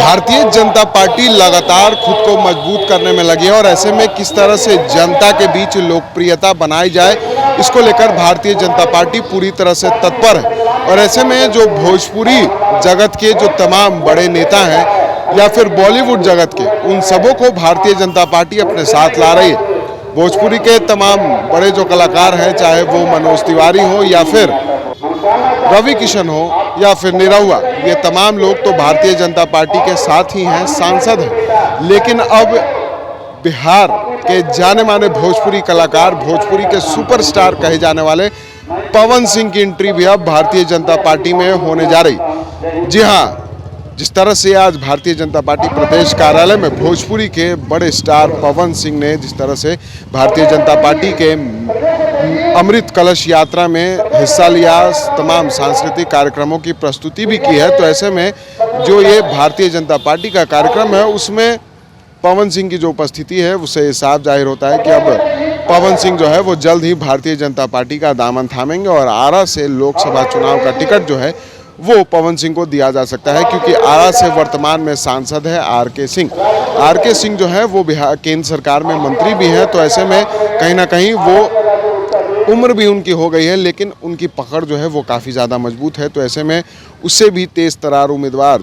Bharatiya Janata party लगातार खुद को मजबूत करने में लगी है और ऐसे में किस तरह से जनता के बीच लोकप्रियता बनाई जाए, इसको लेकर भारतीय जनता पार्टी पूरी तरह से तत्पर है। और ऐसे में जो भोजपुरी जगत के जो तमाम बड़े नेता हैं या फिर बॉलीवुड जगत के, उन सबों को भारतीय जनता पार्टी अपने साथ ला रही है। भोजपुरी के तमाम बड़े जो कलाकार हैं, चाहे वो मनोज तिवारी हो या फिर रवि किशन हो या फिर निरहुआ, ये तमाम लोग तो भारतीय जनता पार्टी के साथ ही हैं, सांसद हैं। लेकिन अब बिहार के जाने माने भोजपुरी कलाकार, भोजपुरी के सुपरस्टार कहे जाने वाले पवन सिंह की एंट्री भी अब भारतीय जनता पार्टी में होने जा रही। जी हाँ, जिस तरह से आज भारतीय जनता पार्टी प्रदेश कार्यालय में भोजपुरी के बड़े स्टार पवन सिंह ने जिस तरह से भारतीय जनता पार्टी के अमृत कलश यात्रा में हिस्सा लिया, तमाम सांस्कृतिक कार्यक्रमों की प्रस्तुति भी की है, तो ऐसे में जो ये भारतीय जनता पार्टी का कार्यक्रम है उसमें पवन सिंह की जो उपस्थिति है उससे साफ जाहिर होता है कि अब पवन सिंह जो है वो जल्द ही भारतीय जनता पार्टी का दामन थामेंगे और आरा से लोकसभा चुनाव का टिकट जो है वो पवन सिंह को दिया जा सकता है, क्योंकि आरा से वर्तमान में सांसद है आर.के. सिंह। आर.के. सिंह जो है वो बिहार केंद्र सरकार में मंत्री भी हैं, तो ऐसे में कहीं ना कहीं वो उम्र भी उनकी हो गई है, लेकिन उनकी पकड़ जो है वो काफ़ी ज़्यादा मजबूत है। तो ऐसे में उससे भी तेज़ तरार उम्मीदवार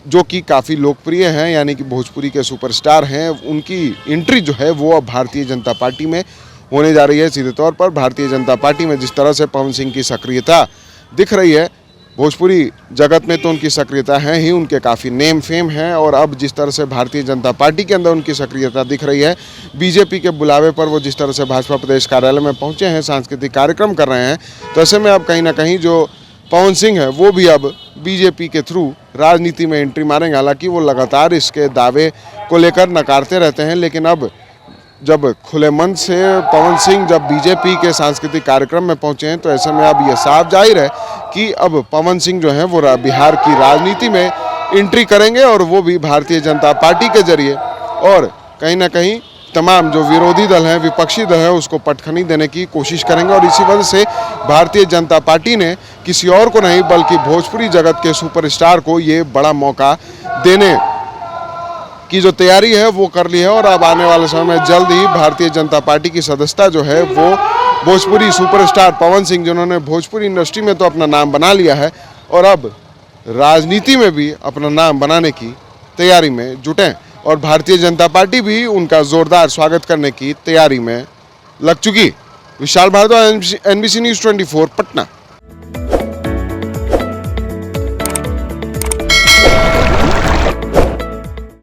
जो कि काफ़ी लोकप्रिय हैं, यानी कि भोजपुरी के सुपरस्टार हैं, उनकी एंट्री जो है वो अब भारतीय जनता पार्टी में होने जा रही है। सीधे तौर पर भारतीय जनता पार्टी में जिस तरह से पवन सिंह की सक्रियता दिख रही है, भोजपुरी जगत में तो उनकी सक्रियता है ही, उनके काफ़ी नेम फेम हैं, और अब जिस तरह से भारतीय जनता पार्टी के अंदर उनकी सक्रियता दिख रही है, बीजेपी के बुलावे पर वो जिस तरह से भाजपा प्रदेश कार्यालय में पहुंचे हैं, सांस्कृतिक कार्यक्रम कर रहे हैं, तो ऐसे में अब कहीं ना कहीं जो पवन सिंह है वो भी अब बीजेपी के थ्रू राजनीति में एंट्री मारेंगे। हालांकि वो लगातार इसके दावे को लेकर नकारते रहते हैं, लेकिन अब जब खुले मन से पवन सिंह जब बीजेपी के सांस्कृतिक कार्यक्रम में पहुंचे हैं, तो ऐसे में अब ये साफ जाहिर है कि अब पवन सिंह जो हैं वो बिहार की राजनीति में एंट्री करेंगे, और वो भी भारतीय जनता पार्टी के जरिए, और कहीं ना कहीं तमाम जो विरोधी दल हैं, विपक्षी दल है, उसको पटखनी देने की कोशिश करेंगे। और इसी वजह से भारतीय जनता पार्टी ने किसी और को नहीं बल्कि भोजपुरी जगत के सुपरस्टार को ये बड़ा मौका देने की जो तैयारी है वो कर ली है। और अब आने वाले समय में जल्द ही भारतीय जनता पार्टी की सदस्यता जो है वो भोजपुरी सुपरस्टार पवन सिंह, जिन्होंने भोजपुरी इंडस्ट्री में तो अपना नाम बना लिया है और अब राजनीति में भी अपना नाम बनाने की तैयारी में जुटे, और भारतीय जनता पार्टी भी उनका जोरदार स्वागत करने की तैयारी में लग चुकी। Vishal Bhardwaj, NBC News 24, Patna.